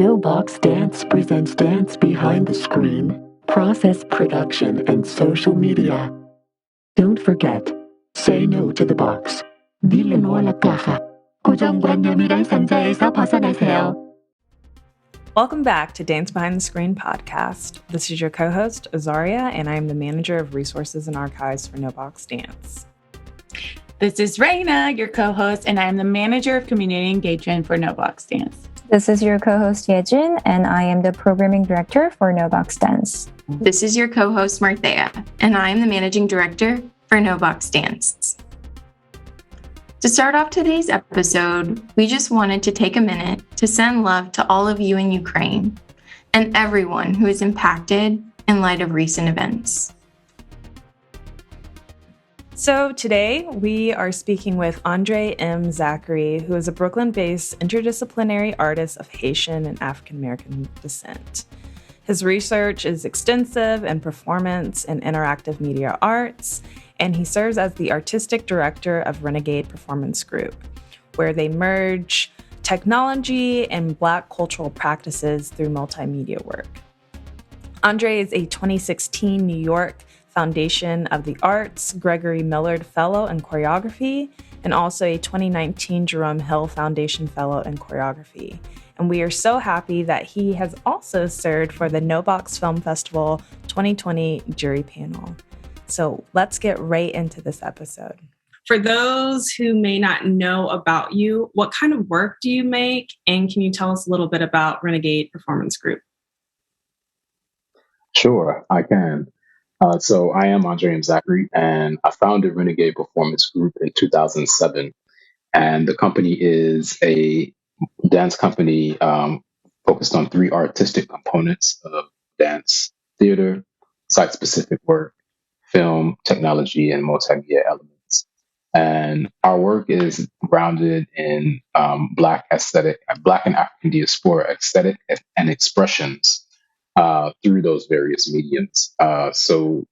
No Box Dance presents dance behind the screen, process production, and social media. Don't forget, say no to the box. Dile no a la caja. 고정관념이란 상자에서 벗어나세요. Welcome back to Dance Behind the Screen podcast. This is your co-host, Azaria, and I am the manager of resources and archives for No Box Dance. This is Raina, your co-host, and I am the manager of community engagement for No Box Dance. This is your co-host Yejin, and I am the programming director for No Box Dance. This is your co-host Marthea, and I am the managing director for No Box Dance. To start off today's episode, we just wanted to take a minute to send love to all of you in Ukraine and everyone who is impacted in light of recent events. So today we are speaking with André M. Zachery, who is a Brooklyn-based interdisciplinary artist of Haitian and African-American descent. His research is extensive in performance and interactive media arts, and he serves as the artistic director of Renegade Performance Group, where they merge technology and Black cultural practices through multimedia work. André is a 2016 New York Foundation of the Arts Gregory Millard Fellow in Choreography, and also a 2019 Jerome Hill Foundation Fellow in Choreography. And we are so happy that he has also served for the No Box Film Festival 2020 jury panel. So let's get right into this episode. For those who may not know about you, what kind of work do you make? And can you tell us a little bit about Renegade Performance Group? Sure, I can. So I am André M. Zachery, and I founded Renegade Performance Group in 2007. And the company is a dance company focused on three artistic components of dance: theater, site-specific work, film, technology, and multimedia elements. And our work is grounded in Black and African diaspora aesthetic and expressions through those various mediums. So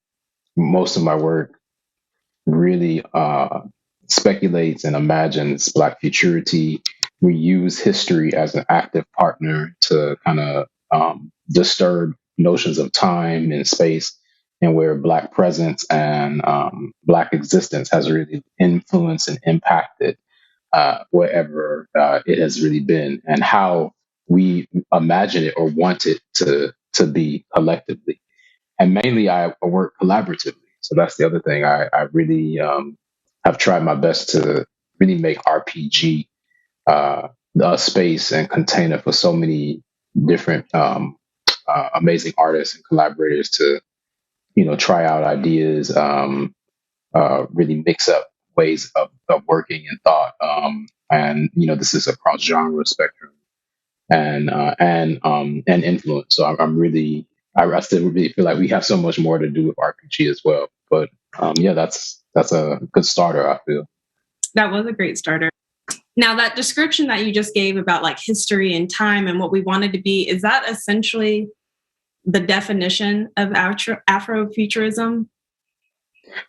most of my work really speculates and imagines Black futurity. We use history as an active partner to kind of disturb notions of time and space, and where Black presence and Black existence has really influenced and impacted wherever it has really been, and how we imagine it or want it to be collectively. And mainly I work collaboratively. So that's the other thing. I really have tried my best to really make RPG a space and container for so many different amazing artists and collaborators to, try out ideas, really mix up ways of working and thought. And this is a cross genre spectrum and influence. So I still really feel like we have so much more to do with RPG as well. But that's a good starter, I feel. That was a great starter. Now, that description that you just gave about like history and time and what we wanted to be, is that essentially the definition of Afrofuturism?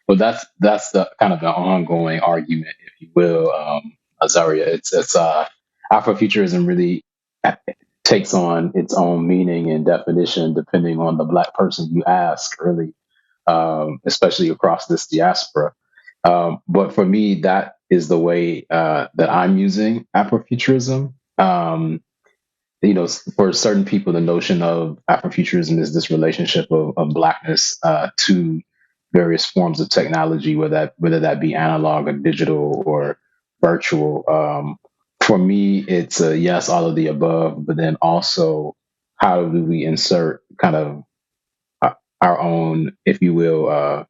Well, that's the kind of the ongoing argument, if you will, Azaria. It's Afrofuturism really takes on its own meaning and definition depending on the Black person you ask, really, especially across this diaspora. But for me, that is the way that I'm using Afrofuturism. For certain people, the notion of Afrofuturism is this relationship of Blackness to various forms of technology, whether that be analog or digital or virtual. For me, it's a yes, all of the above, but then also how do we insert kind of our own, if you will,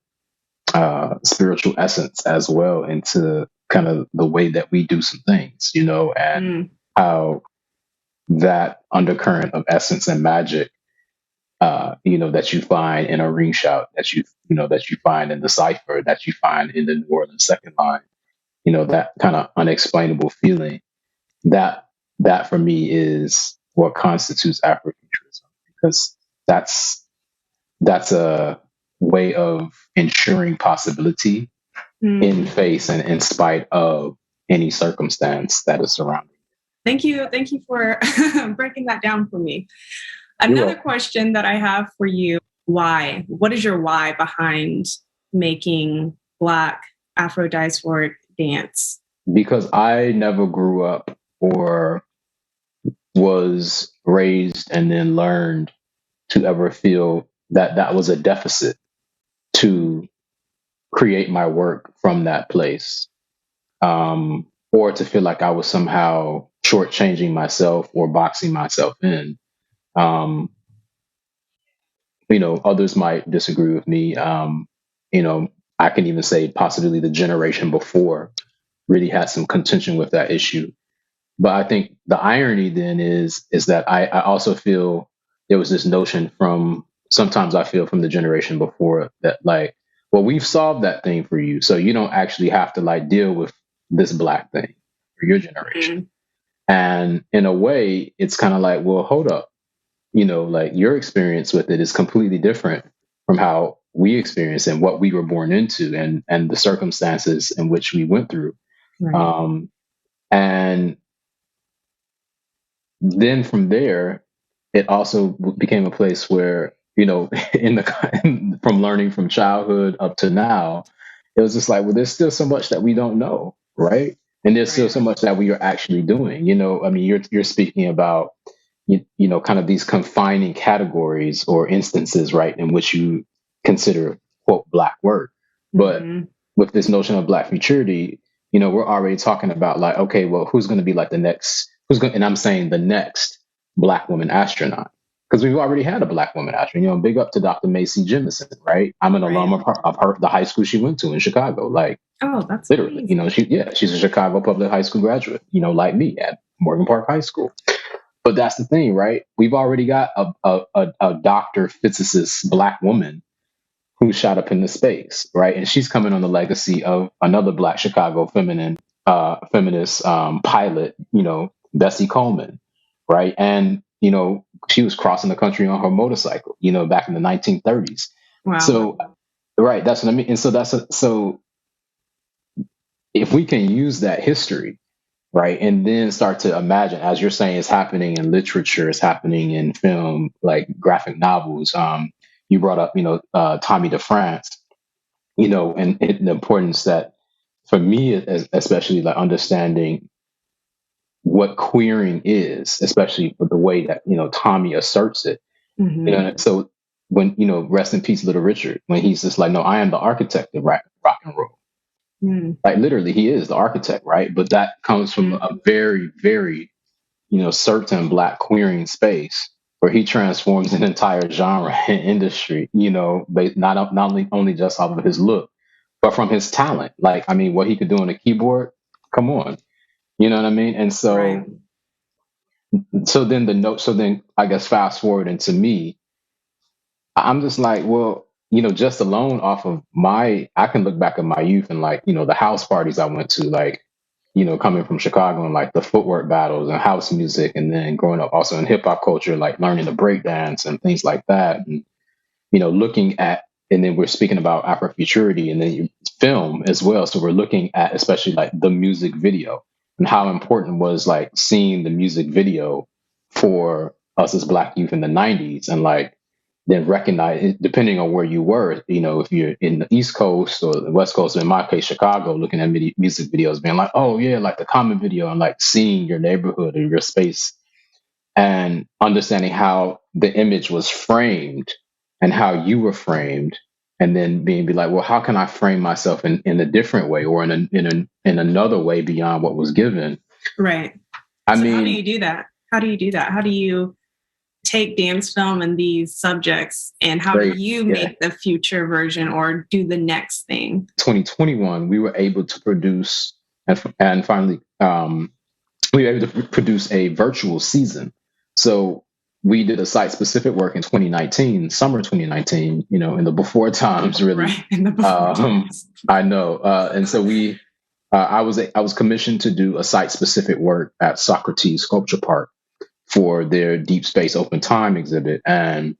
spiritual essence as well into kind of the way that we do some things, and how that undercurrent of essence and magic, that you find in a ring shout, that you find in the cipher, that you find in the New Orleans second line, that kind of unexplainable feeling. That for me is what constitutes Afrofuturism, because that's a way of ensuring possibility in face and in spite of any circumstance that is surrounding. Thank you for breaking that down for me. Another question that I have for you, why? What is your why behind making Black Afro-diasporic dance? Because I never grew up or was raised and then learned to ever feel that that was a deficit to create my work from that place, or to feel like I was somehow shortchanging myself or boxing myself in. Um, Others might disagree with me. I can even say possibly the generation before really had some contention with that issue. But I think the irony then is that I also feel there was this notion from sometimes I feel from the generation before that like, well, we've solved that thing for you, so you don't actually have to like deal with this Black thing for your generation. And in a way, it's kind of like, well, hold up, like your experience with it is completely different from how we experience and what we were born into and the circumstances in which we went through. Right. And then from there, it also became a place where, from learning from childhood up to now, it was just like, well, there's still so much that we don't know, right? And there's still so much that we are actually doing. I mean, you're speaking about, kind of these confining categories or instances, right, in which you consider quote Black work, but with this notion of Black futurity, we're already talking about like, okay, well, who's going to be like the next? And I'm saying the next Black woman astronaut, because we've already had a Black woman astronaut. Big up to Dr. Macy Jemison, right? I'm an alum of her, the high school she went to in Chicago. Like, oh, that's literally, she's a Chicago public high school graduate, like me at Morgan Park High School. But that's the thing, right? We've already got a doctor physicist Black woman who shot up into space, right? And she's coming on the legacy of another Black Chicago feminist pilot, Bessie Coleman, right? And she was crossing the country on her motorcycle, back in the 1930s. Wow. So, right, that's what I mean. And so so if we can use that history, right, and then start to imagine, as you're saying, it's happening in literature, it's happening in film, like graphic novels. You brought up, Tommy DeFrance, and the importance that for me, especially like understanding what queering is, especially for the way that, Tommy asserts it. So when, rest in peace, Little Richard, when he's just like, no, I am the architect of rock and roll. Like literally, he is the architect, right? But that comes from a very, very, certain Black queering space where he transforms an entire genre and industry, based not only just off of his look, but from his talent. Like, I mean, what he could do on a keyboard, come on, you know what I mean? And so, so then I guess fast forward into me, I'm just like, well, just alone off of I can look back at my youth and like, the house parties I went to, like, coming from Chicago and like the footwork battles and house music, and then growing up also in hip hop culture, like learning to break dance and things like that. And, looking at, and then we're speaking about Afrofuturity and then film as well. So we're looking at especially like the music video and how important was like seeing the music video for us as Black youth in the 90s, and like, then recognize, depending on where you were, if you're in the East Coast or the West Coast, in my case, Chicago, looking at music videos, being like, oh yeah, like the Common video, and like seeing your neighborhood or your space and understanding how the image was framed and how you were framed. And then be like, well, how can I frame myself in a different way or in another way beyond what was given? Right. I mean, how do you do that? How do you take dance film and these subjects, and how do you make the future version or do the next thing? 2021, we were able to produce and finally we were able to produce a virtual season. So we did a site-specific work in 2019, summer 2019, in the before times, really. Right, in the before times. I know. And so I was commissioned to do a site-specific work at Socrates Sculpture Park for their Deep Space Open Time exhibit. And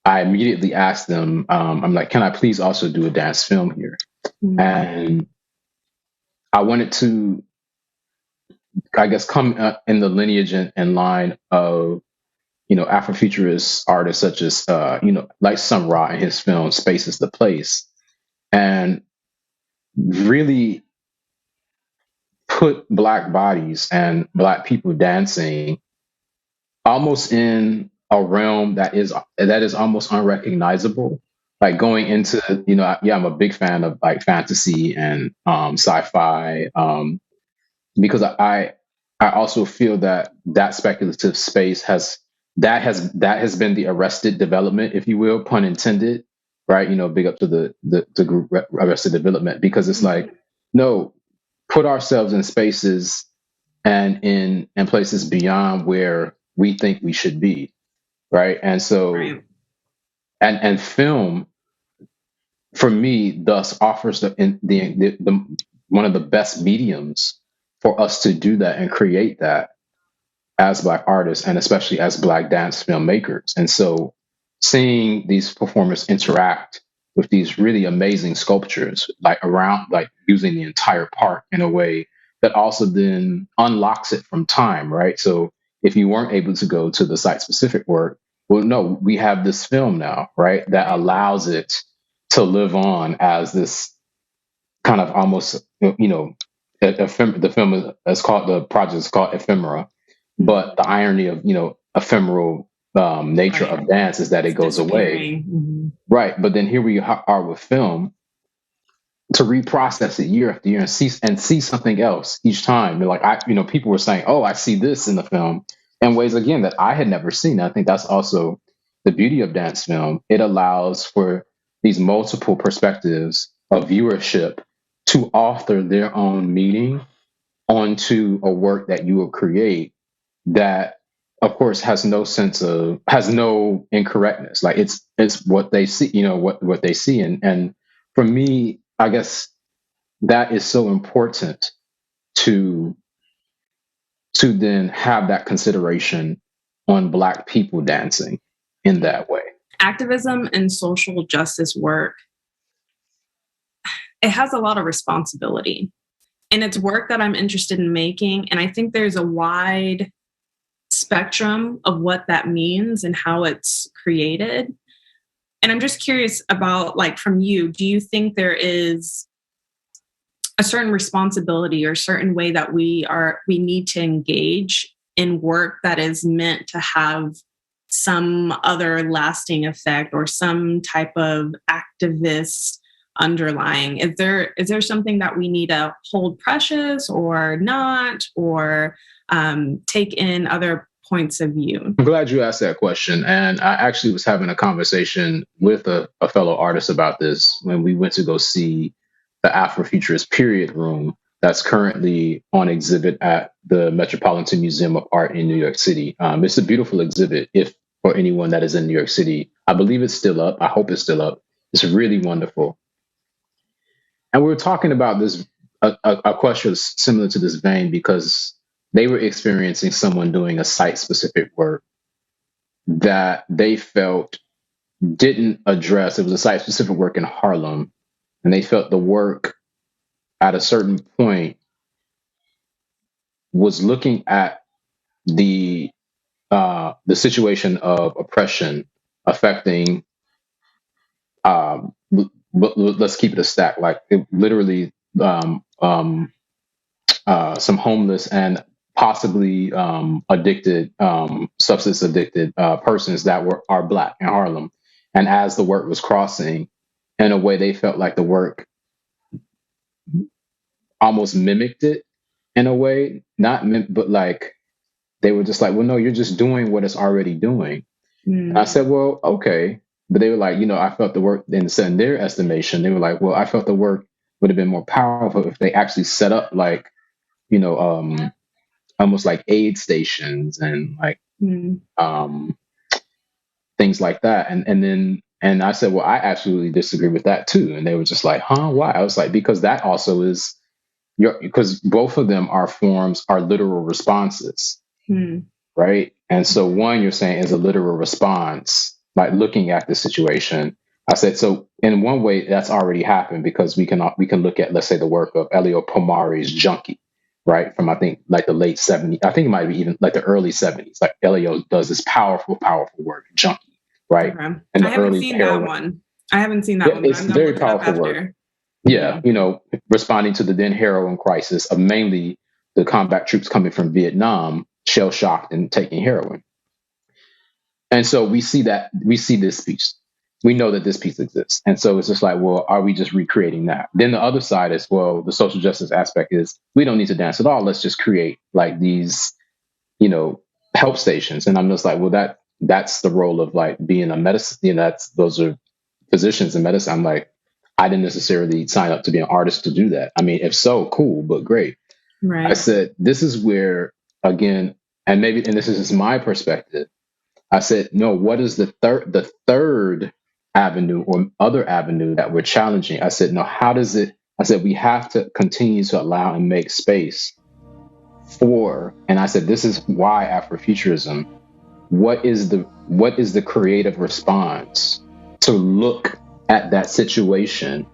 I immediately asked them, I'm like, can I please also do a dance film here? And I wanted to I guess, come in the lineage and line of, Afrofuturist artists such as, like Sun Ra in his film Space is the Place, and really put Black bodies and Black people dancing almost in a realm that is almost unrecognizable. Like going into, I'm a big fan of like fantasy and sci-fi, because I also feel that speculative space has been the arrested development, if you will, pun intended, right? Big up to the group Arrested Development, because it's like, no, put ourselves in spaces and in places beyond where we think we should be, right? And so, Right. and film, for me, thus offers the one of the best mediums for us to do that and create that as Black artists, and especially as Black dance filmmakers. And so, seeing these performers interact with these really amazing sculptures, like around, like using the entire park in a way that also then unlocks it from time, right? So if you weren't able to go to the site specific work, well, no, we have this film now, right? That allows it to live on as this kind of almost, the film is called, the project is called Ephemera, but the irony of, ephemeral nature Right. of dance is that it goes away. Right. But then here we are with film, to reprocess it year after year and see something else each time. Like people were saying, "Oh, I see this in the film," in ways again that I had never seen. I think that's also the beauty of dance film. It allows for these multiple perspectives of viewership to author their own meaning onto a work that you will create, that of course has no incorrectness. Like it's what they see, what they see. And for me, I guess that is so important to then have that consideration on Black people dancing in that way. Activism and social justice work, it has a lot of responsibility. And it's work that I'm interested in making. And I think there's a wide spectrum of what that means and how it's created. And I'm just curious about, like, from you, do you think there is a certain responsibility or a certain way that we need to engage in work that is meant to have some other lasting effect or some type of activist underlying? Is there something that we need to hold precious or not, or take in other points of view? I'm glad you asked that question. And I actually was having a conversation with a fellow artist about this when we went to go see the Afrofuturist Period Room that's currently on exhibit at the Metropolitan Museum of Art in New York City. It's a beautiful exhibit. If for anyone that is in New York City, I believe it's still up. I hope it's still up. It's really wonderful. And we were talking about this, a question similar to this vein, because they were experiencing someone doing a site-specific work that they felt didn't address. It was a site-specific work in Harlem, and they felt the work at a certain point was looking at the situation of oppression affecting. But let's keep it a stack. Like it literally, some homeless and possibly addicted, substance addicted persons that are Black in Harlem. And as the work was crossing, in a way, they felt like the work almost mimicked it in a way, but like they were just like, well, no, you're just doing what it's already doing. And I said, well, okay. But they were like, I felt the work, in their estimation, they were like, well, I felt the work would have been more powerful if they actually set up like, almost like aid stations and like things like that. And I said, well, I absolutely disagree with that too. And they were just like, huh, why? I was like, because that also is because both of them are literal responses. Right. And so one you're saying is a literal response, like looking at the situation. I said, so in one way that's already happened, because we can look at, let's say, the work of Elio Pomari's Junkie, right? From I think like the late 70s. I think it might be even like the early 70s. Like LAO does this powerful work, Junkie, right? Okay. And I the haven't early seen heroin. that one. I haven't seen that Yeah, one, but it's I'm gonna very look it up powerful work. after. Yeah, responding to the then heroin crisis of mainly the combat troops coming from Vietnam, shell shocked and taking heroin. And so we see this piece. We know that this piece exists. And so it's just like, well, are we just recreating that? Then the other side is, well, the social justice aspect is we don't need to dance at all. Let's just create like these, help stations. And I'm just like, well, that's the role of like being a medicine, those are physicians in medicine. I'm like, I didn't necessarily sign up to be an artist to do that. I mean, if so, cool, but great. Right. I said, this is where, again, and this is just my perspective. I said, no, what is the third avenue or other avenue that we're challenging? I said, no, I said, we have to continue to allow and make space for, and I said, this is why Afrofuturism, what is the creative response to look at that situation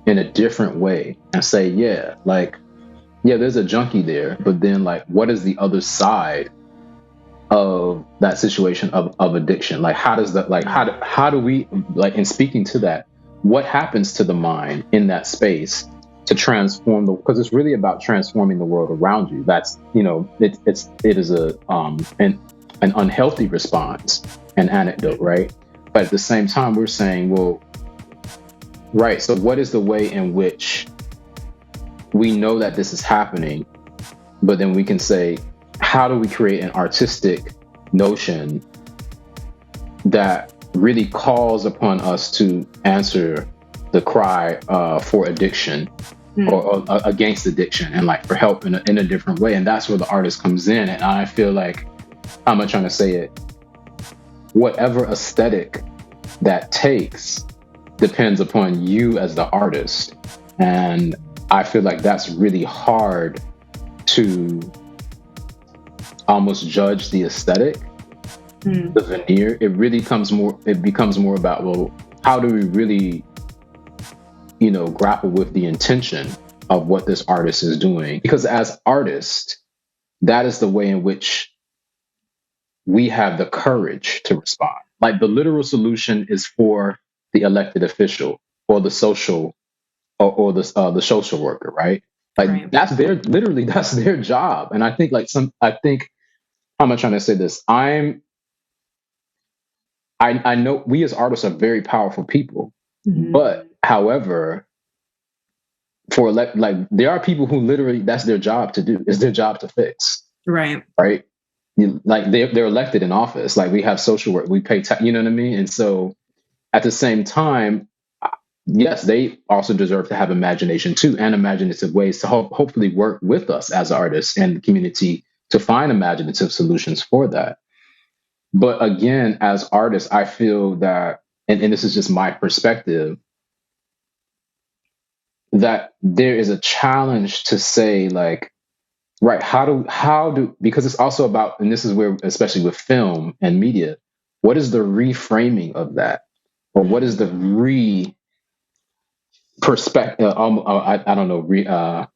in a different way and say, yeah, there's a junkie there, but then like, what is the other side of that situation of addiction? Like, how does that, like, how do we, like, in speaking to that, what happens to the mind in that space to transform because it's really about transforming the world around you. That's, it is an unhealthy response, an anecdote, right? But at the same time, we're saying, well, right, so what is the way in which we know that this is happening, but then we can say, how do we create an artistic notion that really calls upon us to answer the cry for addiction or against addiction and like for help in a different way? And that's where the artist comes in. And I feel like, how am I trying to say it? Whatever aesthetic that takes depends upon you as the artist. And I feel like that's really hard to almost judge the aesthetic, the veneer. It becomes more about, well, how do we really, grapple with the intention of what this artist is doing? Because as artists, that is the way in which we have the courage to respond. Like the literal solution is for the elected official or the social or the social worker, right? Like Right. that's their job. And I think how am I trying to say this? I know we as artists are very powerful people, but however, there are people who literally that's their job to do. It's their job to fix. Right. Right. Like they're elected in office. Like we have social work, we pay, you know what I mean? And so at the same time, yes, they also deserve to have imagination too, and imaginative ways to hopefully work with us as artists and the community to find imaginative solutions for that. But again, as artists, I feel that, and this is just my perspective, that there is a challenge to say, like, right, how do, because it's also about, and this is where, especially with film and media, what is the reframing of that? Or what is the perspective, I don't know,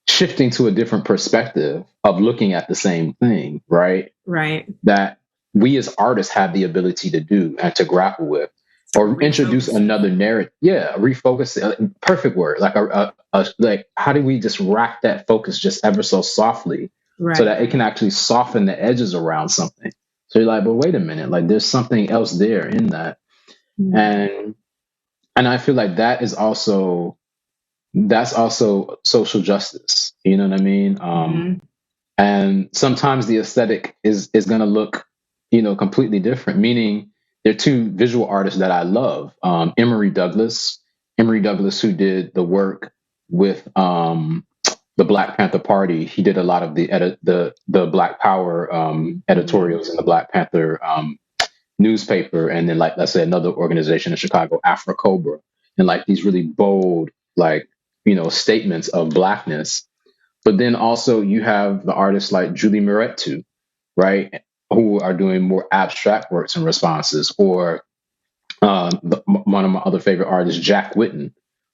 shifting to a different perspective of looking at the same thing, right? Right. That we as artists have the ability to do and to grapple with, or introduce another narrative. Yeah, refocus. Perfect word. Like how do we just rack that focus just ever so softly, so that it can actually soften the edges around something? So you're like, but wait a minute, like there's something else there in that, and I feel like that's also social justice. You know what I mean? And sometimes the aesthetic is going to look, completely different. Meaning, there are two visual artists that I love. Emory Douglas, who did the work with the Black Panther Party. He did a lot of the Black Power editorials in the Black Panther newspaper, and then like let's say another organization in Chicago, Afro Cobra, and like these really bold statements of Blackness. But then also you have the artists like Julie Moretu, right, who are doing more abstract works and responses, or one of my other favorite artists, Jack Whitten,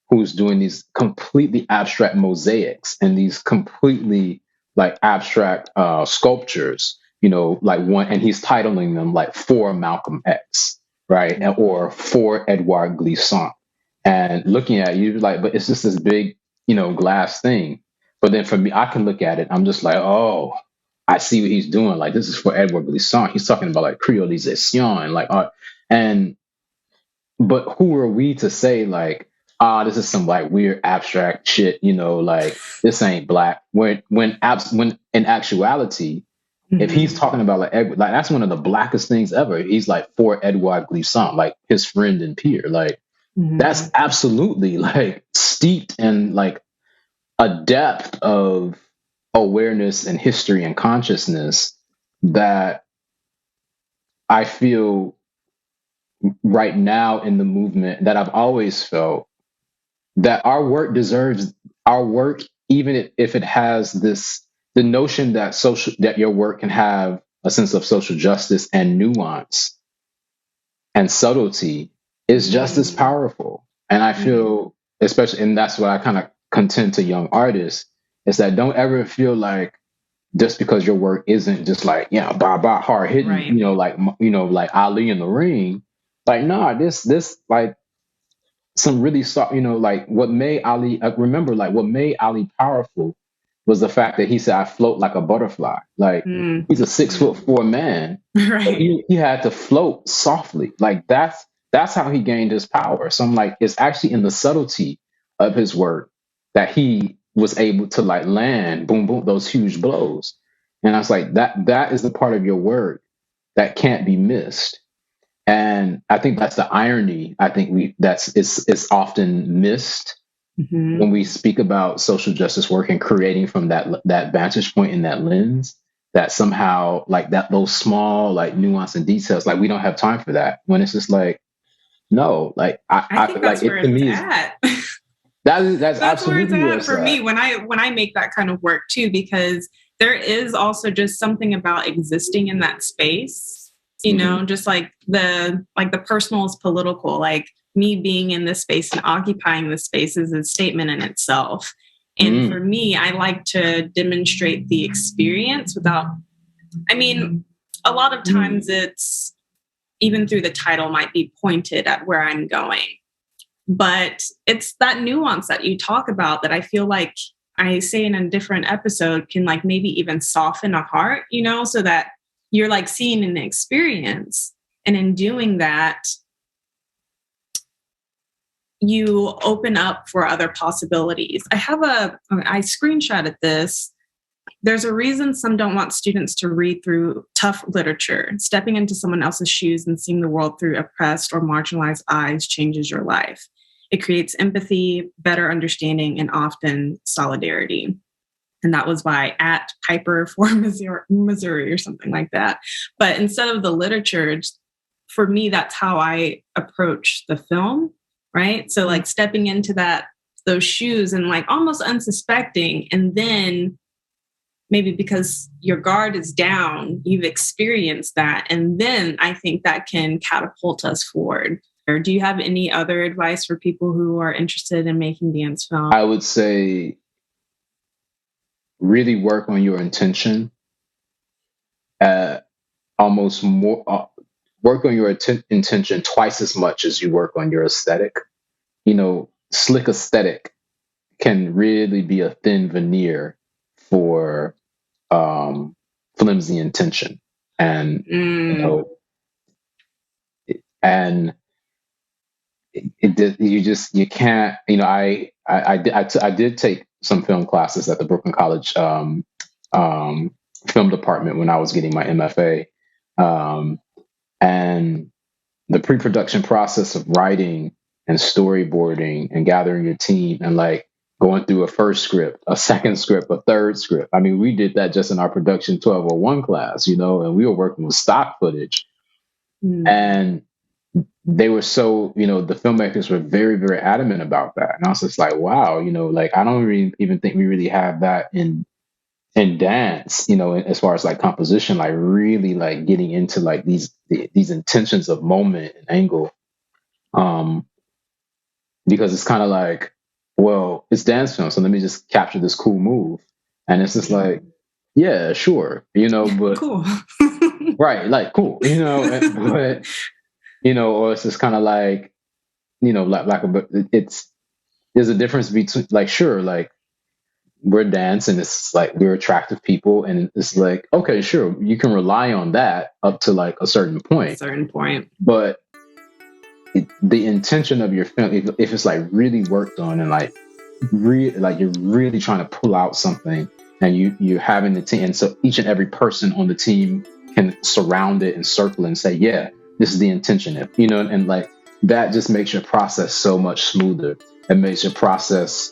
who's doing these completely abstract mosaics and these completely like abstract sculptures, like one, and he's titling them like For Malcolm X, right? Or For Edouard Glissant. And looking at it, you're like, but it's just this big, glass thing. But then for me, I can look at it, I'm just like, oh, I see what he's doing. Like, this is for Edouard Glissant. He's talking about like creolization, like art. And but who are we to say like, this is some like weird abstract shit, like this ain't black. When in actuality, if he's talking about like that's one of the blackest things ever. He's like For Edouard Glissant, like his friend and peer. Like that's absolutely like steeped in like a depth of awareness and history and consciousness that I feel right now in the movement, that I've always felt, that our work deserves our work, even if it has the notion that your work can have a sense of social justice and nuance and subtlety is just as powerful. And I feel, especially, and that's what I kind of contend to young artists, is that don't ever feel like just because your work isn't just like, hard hitting, Right. like Ali in the ring. Like, nah, this like some really soft, like what made Ali, remember, like what made Ali powerful was the fact that he said, I float like a butterfly. Like he's a 6'4" man. Right. He had to float softly. Like that's how he gained his power. So I'm like, it's actually in the subtlety of his work that he was able to like land, boom, boom, those huge blows. And I was like, that is the part of your work that can't be missed. And I think that's the irony. I think it's often missed when we speak about social justice work and creating from that vantage point in that lens, that somehow like that, those small like nuance and details, like we don't have time for that, when it's just like, no, like I think that's where it's at. That's That's where it's absolutely at for me when I make that kind of work too, because there is also just something about existing in that space, just like the personal is political, like me being in this space and occupying this space is a statement in itself. And for me, I like to demonstrate the experience without, a lot of times it's, even through the title, might be pointed at where I'm going. But it's that nuance that you talk about that I feel like I say in a different episode can like maybe even soften a heart, so that you're like seeing an experience. And in doing that, you open up for other possibilities. I screenshotted this. There's a reason some don't want students to read through tough literature. Stepping into someone else's shoes and seeing the world through oppressed or marginalized eyes changes your life. It creates empathy, better understanding, and often solidarity. And that was by @Piper for Missouri or something like that. But instead of the literature, for me, that's how I approach the film, right? So like stepping into those shoes and like almost unsuspecting, and then maybe because your guard is down, you've experienced that. And then I think that can catapult us forward. Or do you have any other advice for people who are interested in making dance film? I would say really work on your intention. Almost more work on your intention twice as much as you work on your aesthetic. Slick aesthetic can really be a thin veneer for flimsy intention, and you can't. I did take some film classes at the Brooklyn College film department when I was getting my MFA, and the pre-production process of writing and storyboarding and gathering your team and like going through a first script, a second script, a third script. I mean, we did that just in our production 1201 class, and we were working with stock footage. And they were so, the filmmakers were very, very adamant about that. And I was just like, wow, like I don't even think we really have that in dance, as far as like composition, like really like getting into like these intentions of moment and angle. Because it's kind of like, well, it's dance film, so let me just capture this cool move. And it's just like, yeah, sure, but Cool. right, like cool, but or it's just kind of like, it's there's a difference between like, sure, like we're dance and it's like we're attractive people and it's like, okay, sure, you can rely on that up to like a certain point. But the intention of your film, if it's like really worked on and like like you're really trying to pull out something and you're having the team, and so each and every person on the team can surround it and circle and say, yeah, this is the intention, and like that just makes your process so much smoother. It makes your process,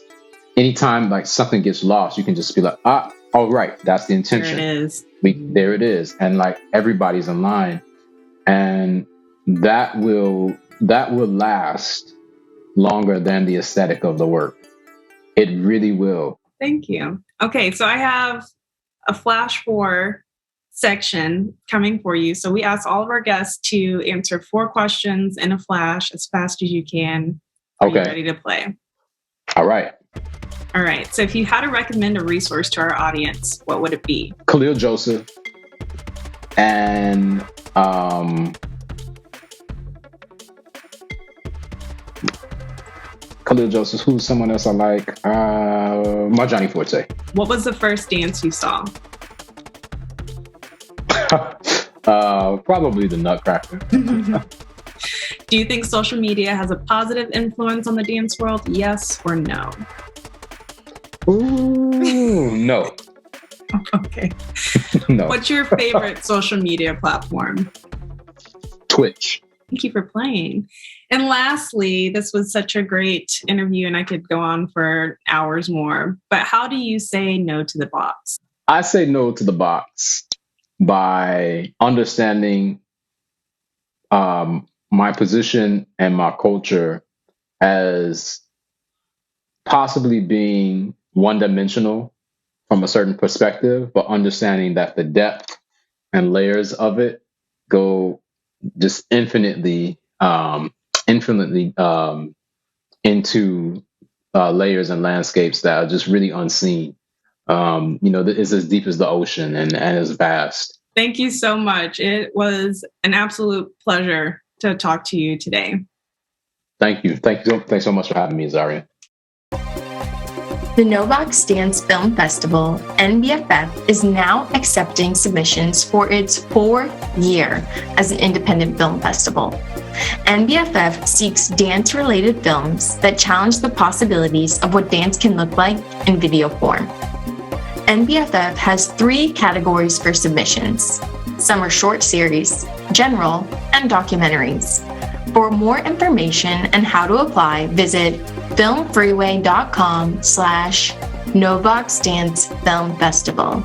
anytime like something gets lost, you can just be like, all right, that's the intention. There it is. There it is. And like everybody's in line, and that will last longer than the aesthetic of the work. It really will. Thank you. Okay, so I have a Flash 4 section coming for you. So we asked all of our guests to answer 4 questions in a flash as fast as you can. Are you ready to play? All right. All right. So if you had to recommend a resource to our audience, what would it be? Khalil Joseph and Khalil Joseph, who's someone else I like? Marjani Forte. What was the first dance you saw? Probably the Nutcracker. Do you think social media has a positive influence on the dance world? Yes or no? Ooh, no. Okay. No. What's your favorite social media platform? Twitch. Thank you for playing. And lastly, this was such a great interview and I could go on for hours more, but how do you say no to the box? I say no to the box by understanding my position and my culture as possibly being one-dimensional from a certain perspective, but understanding that the depth and layers of it go just infinitely into layers and landscapes that are just really unseen. It's as deep as the ocean and as vast. Thank you so much. It was an absolute pleasure to talk to you today. Thank you. Thanks so much for having me, Azaria. The No Box Dance Film Festival, NBFF, is now accepting submissions for its 4th year as an independent film festival. NBFF seeks dance-related films that challenge the possibilities of what dance can look like in video form. NBFF has 3 categories for submissions. Some are short series, general, and documentaries. For more information and how to apply, visit filmfreeway.com/NoBox Dance Film Festival.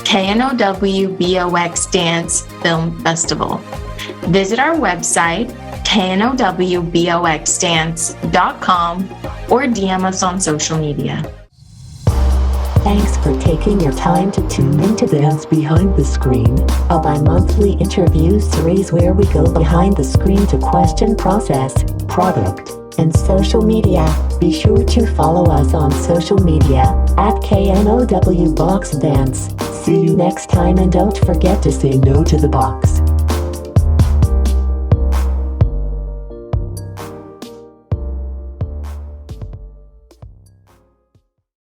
KNOWBOX Dance Film Festival. Visit our website, knowboxdance.com, or DM us on social media. Thanks for taking your time to tune into Dance Behind the Screen, a bi-monthly interview series where we go behind the screen to question process, product, and social media. Be sure to follow us on social media at KNOWBoxDance. See you next time and don't forget to say no to the box.